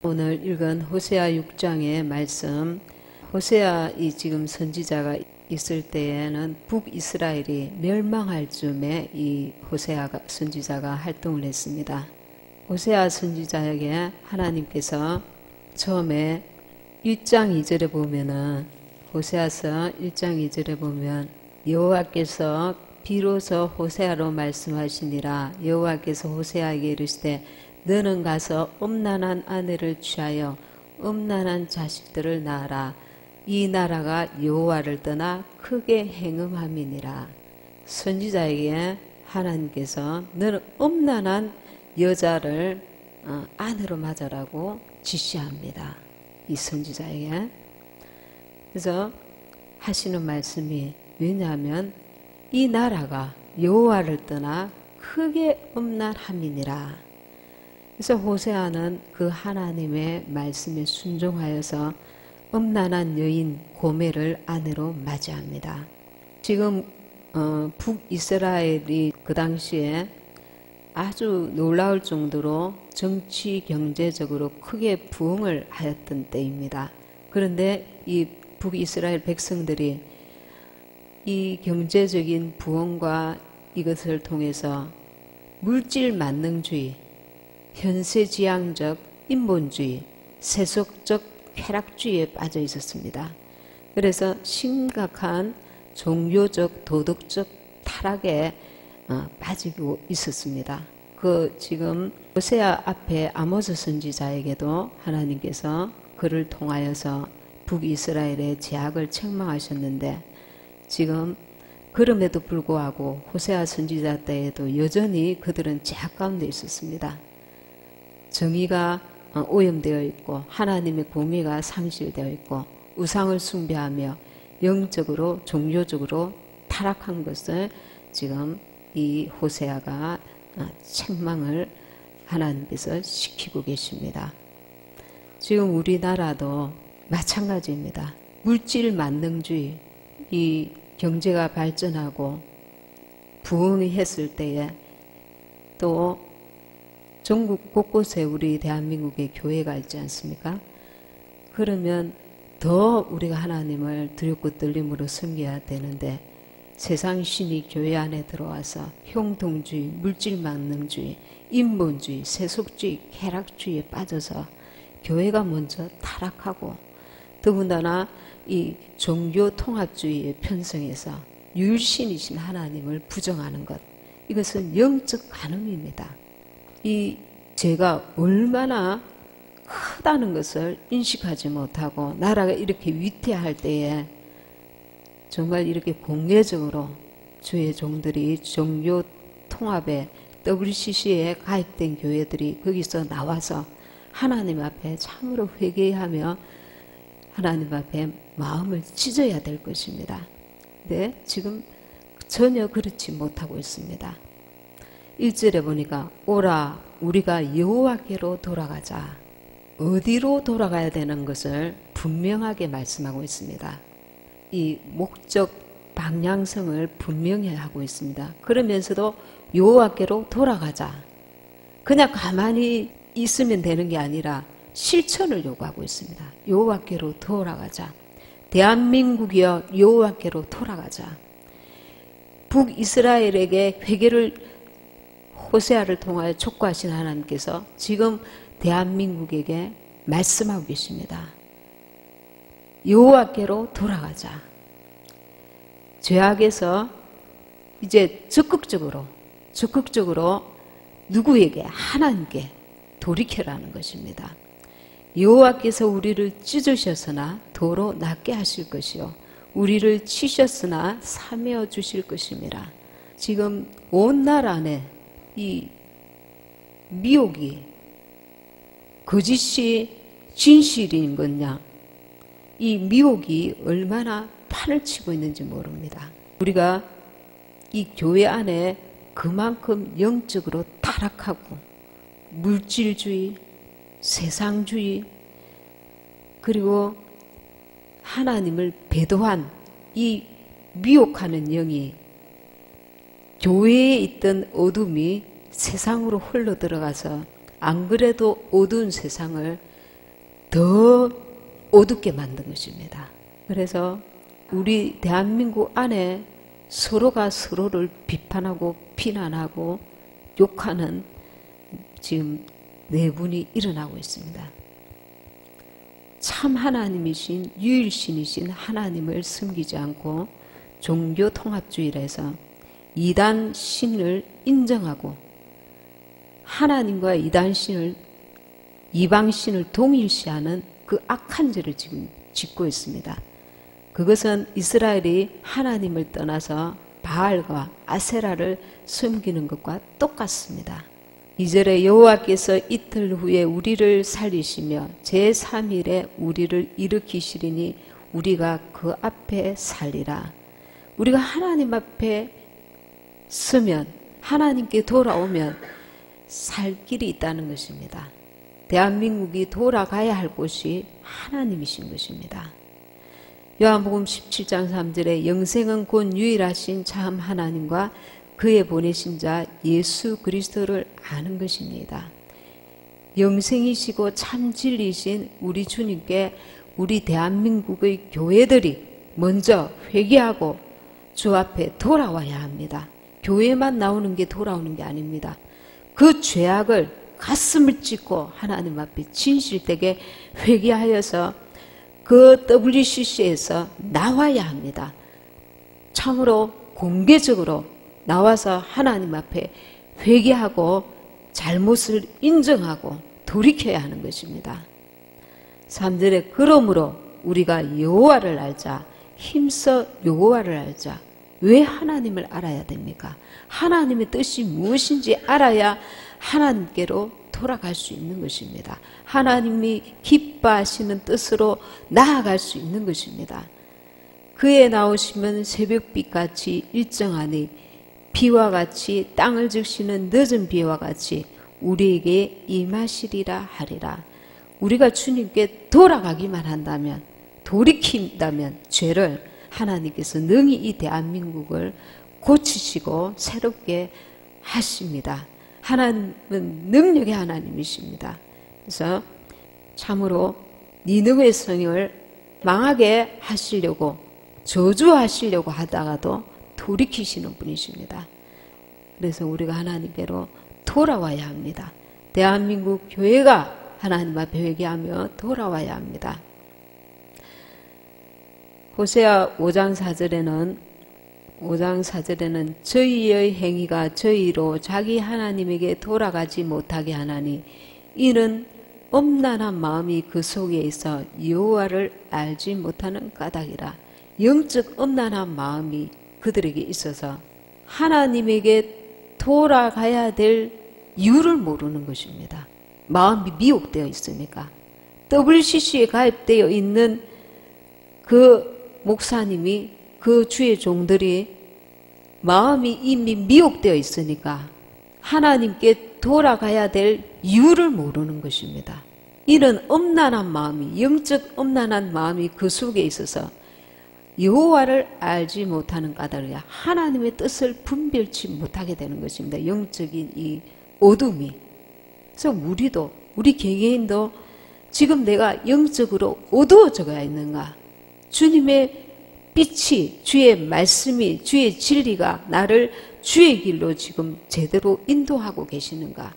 오늘 읽은 호세아 6장의 말씀, 호세아 이 지금 선지자가 있을 때에는 북이스라엘이 멸망할 즈음에 이 호세아 선지자가 활동을 했습니다. 호세아 선지자에게 하나님께서 처음에 1장 2절에 보면은 호세아서 1장 2절에 보면 여호와께서 비로소 호세아로 말씀하시니라. 여호와께서 호세아에게 이르시되 너는 가서 음란한 아내를 취하여 음란한 자식들을 낳아라. 이 나라가 여호와를 떠나 크게 행음함이니라. 선지자에게 하나님께서 너는 음란한 여자를 아내로 맞으라고 지시합니다. 이 선지자에게. 그래서 하시는 말씀이 왜냐하면 이 나라가 여호와를 떠나 크게 음란함이니라. 그래서 호세아는 그 하나님의 말씀에 순종하여서 음란한 여인 고멜을 아내로 맞이합니다. 지금 북이스라엘이 그 당시에 아주 놀라울 정도로 정치 경제적으로 크게 부흥을 하였던 때입니다. 그런데 이 북이스라엘 백성들이 이 경제적인 부흥과 이것을 통해서 물질 만능주의, 현세지향적 인본주의, 세속적 쾌락주의에 빠져 있었습니다. 그래서 심각한 종교적 도덕적 타락에 빠지고 있었습니다. 그 지금 호세아 앞에 아모스 선지자에게도 하나님께서 그를 통하여서 북이스라엘의 제약을 책망하셨는데 지금 그럼에도 불구하고 호세아 선지자 때에도 여전히 그들은 제약 가운데 있었습니다. 정의가 오염되어 있고 하나님의 공의가 상실되어 있고 우상을 숭배하며 영적으로 종교적으로 타락한 것을 지금 이 호세아가 책망을 하나님께서 시키고 계십니다. 지금 우리나라도 마찬가지입니다. 물질 만능주의, 이 경제가 발전하고 부흥이 했을 때에 또 전국 곳곳에 우리 대한민국의 교회가 있지 않습니까? 그러면 더 우리가 하나님을 두렵고 떨림으로 섬겨야 되는데 세상 신이 교회 안에 들어와서 형통주의, 물질만능주의, 인본주의, 세속주의, 쾌락주의에 빠져서 교회가 먼저 타락하고 더군다나 이 종교통합주의에 편성해서 유일신이신 하나님을 부정하는 것, 이것은 영적 간음입니다. 이 죄가 얼마나 크다는 것을 인식하지 못하고 나라가 이렇게 위태할 때에 정말 이렇게 공개적으로 주의 종들이 종교 통합에 WCC에 가입된 교회들이 거기서 나와서 하나님 앞에 참으로 회개하며 하나님 앞에 마음을 찢어야 될 것입니다. 근데 지금 전혀 그렇지 못하고 있습니다. 1절에 보니까 오라 우리가 여호와께로 돌아가자. 어디로 돌아가야 되는 것을 분명하게 말씀하고 있습니다. 이 목적 방향성을 분명히 하고 있습니다. 그러면서도 여호와께로 돌아가자. 그냥 가만히 있으면 되는 게 아니라 실천을 요구하고 있습니다. 여호와께로 돌아가자. 대한민국이여 여호와께로 돌아가자. 북이스라엘에게 회개를 호세아를 통하여 촉구하신 하나님께서 지금 대한민국에게 말씀하고 계십니다. 여호와께로 돌아가자. 죄악에서 이제 적극적으로 누구에게? 하나님께 돌이켜라는 것입니다. 여호와께서 우리를 찢으셨으나 도로 낫게 하실 것이요 우리를 치셨으나 사매어 주실 것입니다. 지금 온 나라 안에 이 미혹이 거짓이 진실인 거냐, 이 미혹이 얼마나 판을 치고 있는지 모릅니다. 우리가 이 교회 안에 그만큼 영적으로 타락하고 물질주의, 세상주의, 그리고 하나님을 배도한 이 미혹하는 영이 교회에 있던 어둠이 세상으로 흘러 들어가서 안 그래도 어두운 세상을 더 어둡게 만든 것입니다. 그래서 우리 대한민국 안에 서로가 서로를 비판하고 비난하고 욕하는 지금 내분이 일어나고 있습니다. 참 하나님이신 유일신이신 하나님을 섬기지 않고 종교 통합주의를 해서 이단 신을 인정하고 하나님과 이단 신을 이방 신을 동일시하는 그 악한 죄를 지금 짓고 있습니다. 그것은 이스라엘이 하나님을 떠나서 바알과 아세라를 섬기는 것과 똑같습니다. 2절에 여호와께서 이틀 후에 우리를 살리시며 제3일에 우리를 일으키시리니 우리가 그 앞에 살리라. 우리가 하나님 앞에 서면 하나님께 돌아오면 살 길이 있다는 것입니다. 대한민국이 돌아가야 할 곳이 하나님이신 것입니다. 요한복음 17장 3절에 영생은 곧 유일하신 참 하나님과 그의 보내신 자 예수 그리스도를 아는 것입니다. 영생이시고 참 진리이신 우리 주님께 우리 대한민국의 교회들이 먼저 회개하고 주 앞에 돌아와야 합니다. 교회만 나오는 게 돌아오는 게 아닙니다. 그 죄악을 가슴을 찢고 하나님 앞에 진실되게 회개하여서 그 WCC에서 나와야 합니다. 참으로 공개적으로 나와서 하나님 앞에 회개하고 잘못을 인정하고 돌이켜야 하는 것입니다. 3절에 그러므로 우리가 여호와를 알자. 힘써 여호와를 알자. 왜 하나님을 알아야 됩니까? 하나님의 뜻이 무엇인지 알아야 하나님께로 돌아갈 수 있는 것입니다. 하나님이 기뻐하시는 뜻으로 나아갈 수 있는 것입니다. 그에 나오시면 새벽빛같이 일정하니 비와 같이 땅을 적시는 늦은 비와 같이 우리에게 임하시리라 하리라. 우리가 주님께 돌아가기만 한다면, 돌이킨다면 죄를 하나님께서 능히 이 대한민국을 고치시고 새롭게 하십니다. 하나님은 능력의 하나님이십니다. 그래서 참으로 니느웨 성을 망하게 하시려고 저주하시려고 하다가도 돌이키시는 분이십니다. 그래서 우리가 하나님께로 돌아와야 합니다. 대한민국 교회가 하나님 앞에 회개하며 돌아와야 합니다. 호세아 5장 4절에는 저희의 행위가 저희로 자기 하나님에게 돌아가지 못하게 하나니 이는 엄난한 마음이 그 속에 있어 여호와를 알지 못하는 까닭이라. 영적 엄난한 마음이 그들에게 있어서 하나님에게 돌아가야 될 이유를 모르는 것입니다. 마음이 미혹되어 있으니까. WCC에 가입되어 있는 그 목사님이 그 주의 종들이 마음이 이미 미혹되어 있으니까 하나님께 돌아가야 될 이유를 모르는 것입니다. 이런 엄난한 마음이, 영적 엄난한 마음이 그 속에 있어서 여호와를 알지 못하는 까닭이야. 하나님의 뜻을 분별치 못하게 되는 것입니다. 영적인 이 어둠이. 그래서 우리 개개인도 지금 내가 영적으로 어두워져가 있는가? 주님의 빛이, 주의 말씀이, 주의 진리가 나를 주의 길로 지금 제대로 인도하고 계시는가?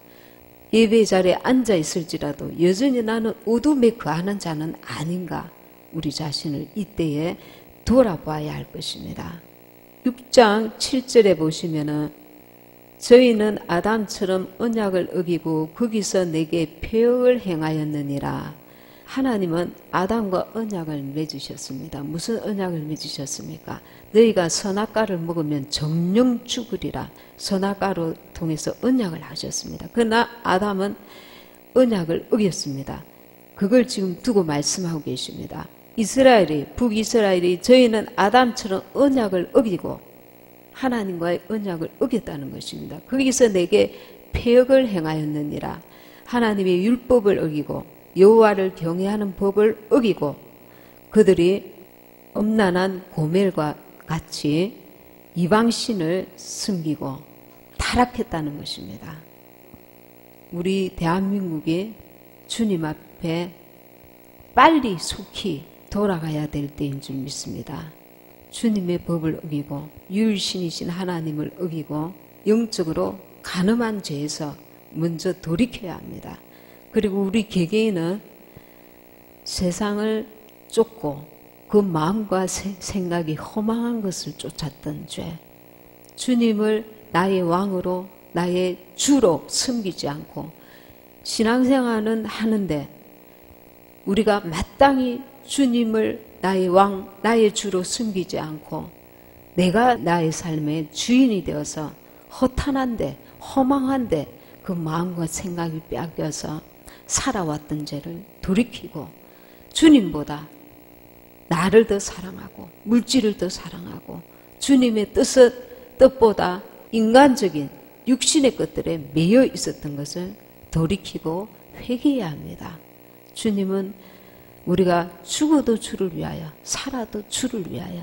예배 자리에 앉아 있을지라도 여전히 나는 어둠에 거하는 자는 아닌가? 우리 자신을 이때에 돌아봐야 할 것입니다. 6장 7절에 보시면은 저희는 아담처럼 언약을 어기고 거기서 내게 폐역을 행하였느니라. 하나님은 아담과 언약을 맺으셨습니다. 무슨 언약을 맺으셨습니까? 너희가 선악과를 먹으면 정령 죽으리라. 선악과로 통해서 언약을 하셨습니다. 그러나 아담은 언약을 어겼습니다. 그걸 지금 두고 말씀하고 계십니다. 북이스라엘이 저희는 아담처럼 언약을 어기고 하나님과의 언약을 어겼다는 것입니다. 거기서 내게 폐역을 행하였느니라. 하나님의 율법을 어기고 여호와를 경외하는 법을 어기고 그들이 엄난한 고멜과 같이 이방신을 섬기고 타락했다는 것입니다. 우리 대한민국이 주님 앞에 빨리 속히 돌아가야 될 때인 줄 믿습니다. 주님의 법을 어기고 유일신이신 하나님을 어기고 영적으로 간음한 죄에서 먼저 돌이켜야 합니다. 그리고 우리 개개인은 세상을 쫓고 그 마음과 생각이 허망한 것을 쫓았던 죄, 주님을 나의 왕으로 나의 주로 섬기지 않고 신앙생활은 하는데 우리가 마땅히 주님을 나의 왕, 나의 주로 섬기지 않고 내가 나의 삶의 주인이 되어서 허탄한데 허망한데 그 마음과 생각이 빼앗겨서 살아왔던 죄를 돌이키고 주님보다 나를 더 사랑하고 물질을 더 사랑하고 주님의 뜻보다 인간적인 육신의 것들에 매여 있었던 것을 돌이키고 회개해야 합니다. 주님은 우리가 죽어도 주를 위하여 살아도 주를 위하여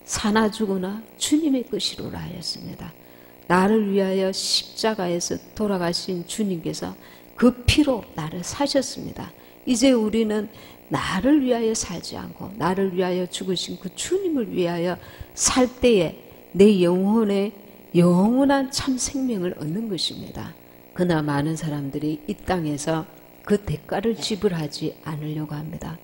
사나 죽으나 주님의 것이로라 하였습니다. 나를 위하여 십자가에서 돌아가신 주님께서 그 피로 나를 사셨습니다. 이제 우리는 나를 위하여 살지 않고 나를 위하여 죽으신 그 주님을 위하여 살 때에 내 영혼의 영원한 참 생명을 얻는 것입니다. 그러나 많은 사람들이 이 땅에서 그 대가를 지불하지 않으려고 합니다.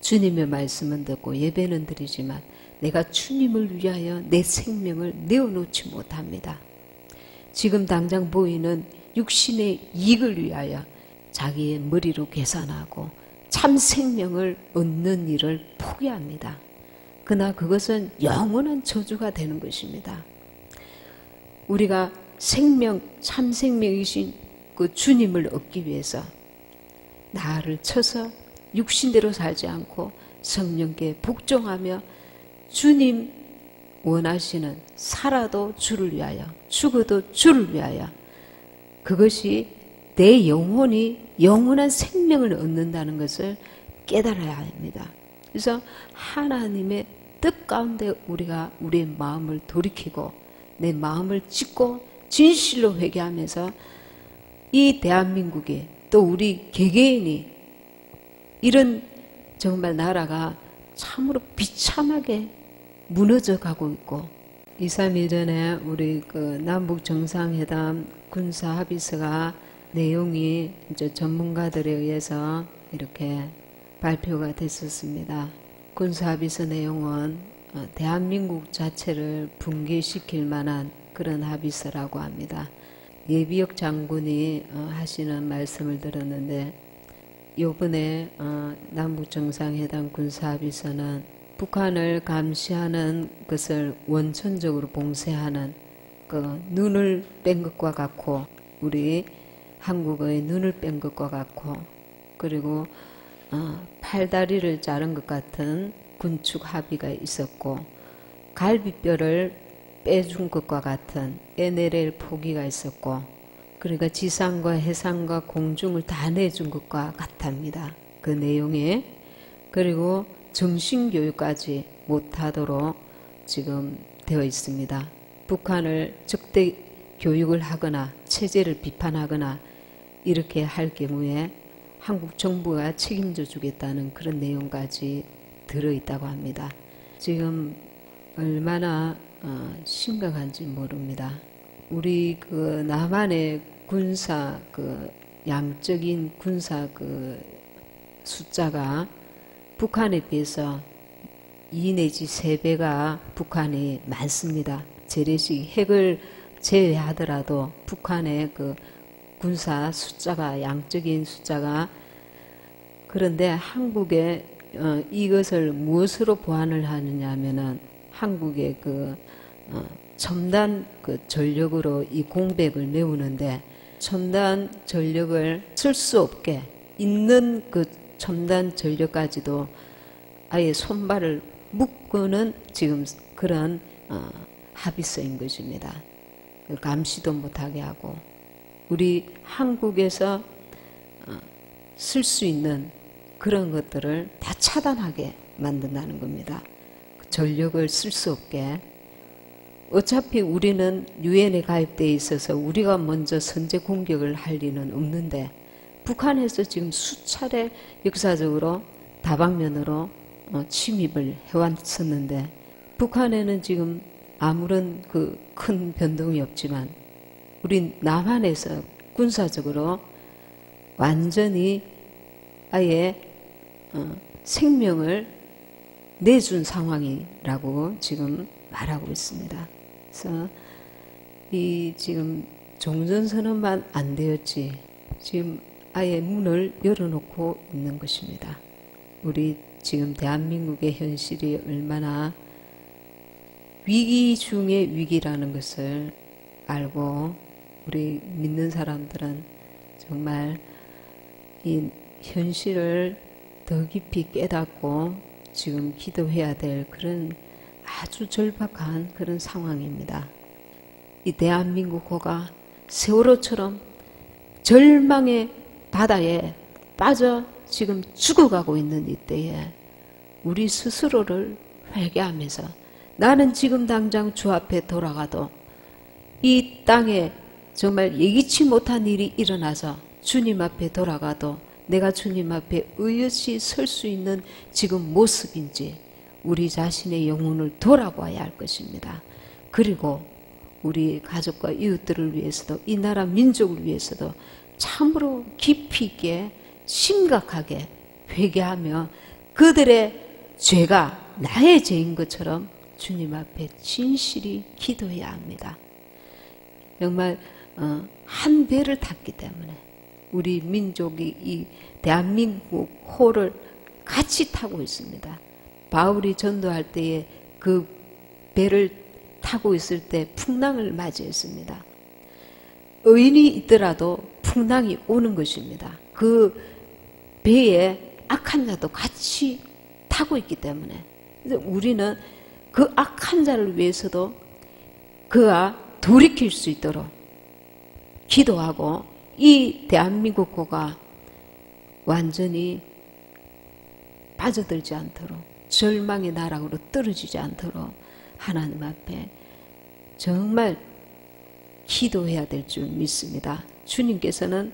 주님의 말씀은 듣고 예배는 드리지만 내가 주님을 위하여 내 생명을 내어놓지 못합니다. 지금 당장 보이는 육신의 이익을 위하여 자기의 머리로 계산하고 참 생명을 얻는 일을 포기합니다. 그러나 그것은 영원한 저주가 되는 것입니다. 우리가 생명, 참 생명이신 그 주님을 얻기 위해서 나를 쳐서 육신대로 살지 않고 성령께 복종하며 주님 원하시는 살아도 주를 위하여 죽어도 주를 위하여 그것이 내 영혼이 영원한 생명을 얻는다는 것을 깨달아야 합니다. 그래서 하나님의 뜻 가운데 우리가 우리의 마음을 돌이키고 내 마음을 찢고 진실로 회개하면서 이 대한민국에 또 우리 개개인이 이런 정말 나라가 참으로 비참하게 무너져 가고 있고 2, 3일 전에 우리 그 남북 정상회담 군사 합의서가 내용이 이제 전문가들에 의해서 이렇게 발표가 됐었습니다. 군사 합의서 내용은 대한민국 자체를 붕괴시킬 만한 그런 합의서라고 합니다. 예비역 장군이 하시는 말씀을 들었는데 이번에 남북 정상회담 군사 합의서는 북한을 감시하는 것을 원천적으로 봉쇄하는 그 눈을 뺀 것과 같고 우리 한국의 눈을 뺀 것과 같고 그리고 팔다리를 자른 것 같은 군축 합의가 있었고 갈비뼈를 빼준 것과 같은 NLL 포기가 있었고 그러니까 지상과 해상과 공중을 다 내준 것과 같답니다. 그 내용에 그리고 정신교육까지 못하도록 지금 되어 있습니다. 북한을 적대 교육을 하거나 체제를 비판하거나 이렇게 할 경우에 한국 정부가 책임져 주겠다는 그런 내용까지 들어있다고 합니다. 지금 얼마나 심각한지 모릅니다. 우리 그 남한의 군사 그 양적인 군사 그 숫자가 북한에 비해서 2 내지 3배가 북한이 많습니다. 재래식 핵을 제외하더라도 북한의 그 군사 숫자가 양적인 숫자가 그런데 한국에 이것을 무엇으로 보완을 하느냐 하면은 한국의 그 첨단 그 전력으로 이 공백을 메우는데 첨단 전력을 쓸 수 없게 있는 그 첨단 전력까지도 아예 손발을 묶고는 지금 그런 합의서인 것입니다. 감시도 못하게 하고 우리 한국에서 쓸 수 있는 그런 것들을 다 차단하게 만든다는 겁니다. 전력을 쓸 수 없게. 어차피 우리는 유엔에 가입되어 있어서 우리가 먼저 선제 공격을 할 리는 없는데 북한에서 지금 수차례 역사적으로 다방면으로 침입을 해왔었는데 북한에는 지금 아무런 그 큰 변동이 없지만 우리 남한에서 군사적으로 완전히 아예 생명을 내준 상황이라고 지금 말하고 있습니다. 그래서 이 지금 종전선언만 안 되었지 지금 아예 문을 열어놓고 있는 것입니다. 우리 지금 대한민국의 현실이 얼마나 위기 중의 위기라는 것을 알고 우리 믿는 사람들은 정말 이 현실을 더 깊이 깨닫고 지금 기도해야 될 그런 아주 절박한 그런 상황입니다. 이 대한민국호가 세월호처럼 절망의 바다에 빠져 지금 죽어가고 있는 이때에 우리 스스로를 회개하면서 나는 지금 당장 주 앞에 돌아가도 이 땅에 정말 예기치 못한 일이 일어나서 주님 앞에 돌아가도 내가 주님 앞에 의젓이 설 수 있는 지금 모습인지 우리 자신의 영혼을 돌아봐야 할 것입니다. 그리고 우리 가족과 이웃들을 위해서도 이 나라 민족을 위해서도 참으로 깊이 있게 심각하게 회개하며 그들의 죄가 나의 죄인 것처럼 주님 앞에 진실이 기도해야 합니다. 정말 한 배를 탔기 때문에 우리 민족이 이 대한민국 호를 같이 타고 있습니다. 바울이 전도할 때에 그 배를 타고 있을 때 풍랑을 맞이했습니다. 의인이 있더라도 풍랑이 오는 것입니다. 그 배에 악한 자도 같이 타고 있기 때문에 우리는 그 악한 자를 위해서도 그가 돌이킬 수 있도록 기도하고 이 대한민국호가 완전히 빠져들지 않도록 절망의 나락으로 떨어지지 않도록 하나님 앞에 정말 기도해야 될 줄 믿습니다. 주님께서는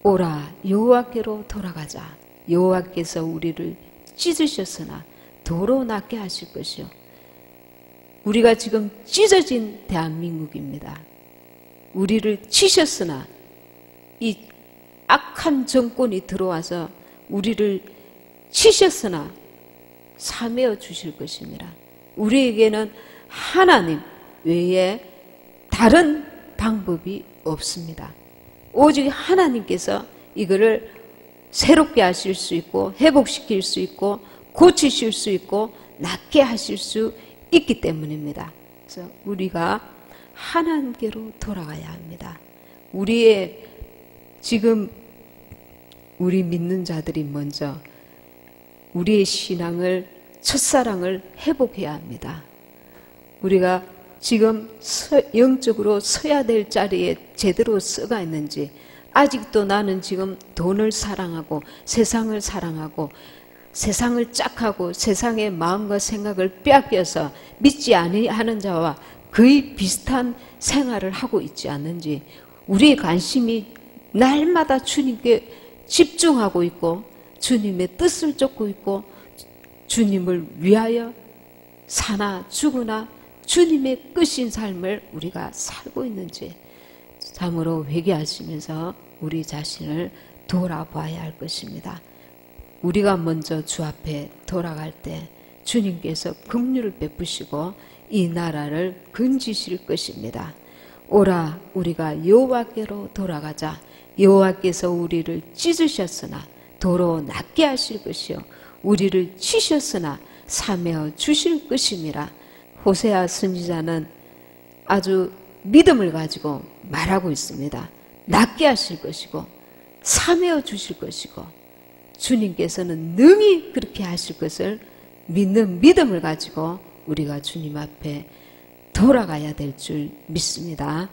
오라 여호와께로 돌아가자. 여호와께서 우리를 찢으셨으나 도로 낫게 하실 것이요. 우리가 지금 찢어진 대한민국입니다. 우리를 치셨으나 이 악한 정권이 들어와서 우리를 치셨으나 사매어 주실 것입니다. 우리에게는 하나님 외에 다른 방법이 없습니다. 오직 하나님께서 이거를 새롭게 하실 수 있고 회복시킬 수 있고 고치실 수 있고 낫게 하실 수 있기 때문입니다. 그래서 우리가 하나님께로 돌아가야 합니다. 우리의 지금 우리 믿는 자들이 먼저 우리의 신앙을 첫사랑을 회복해야 합니다. 우리가 지금 영적으로 서야 될 자리에 제대로 서가 있는지 아직도 나는 지금 돈을 사랑하고 세상을 사랑하고 세상을 짝하고 세상의 마음과 생각을 빼앗겨서 믿지 아니하는 자와 거의 비슷한 생활을 하고 있지 않는지 우리의 관심이 날마다 주님께 집중하고 있고 주님의 뜻을 쫓고 있고 주님을 위하여 사나 죽으나 주님의 끝인 삶을 우리가 살고 있는지 참으로 회개하시면서 우리 자신을 돌아봐야 할 것입니다. 우리가 먼저 주 앞에 돌아갈 때 주님께서 긍휼을 베푸시고 이 나라를 건지실 것입니다. 오라 우리가 여호와께로 돌아가자. 여호와께서 우리를 찢으셨으나 도로 낫게 하실 것이요 우리를 치셨으나 사매어 주실 것임이라. 호세아 선지자는 아주 믿음을 가지고 말하고 있습니다. 낫게 하실 것이고 사매어 주실 것이고 주님께서는 능히 그렇게 하실 것을 믿는 믿음을 가지고 우리가 주님 앞에 돌아가야 될 줄 믿습니다.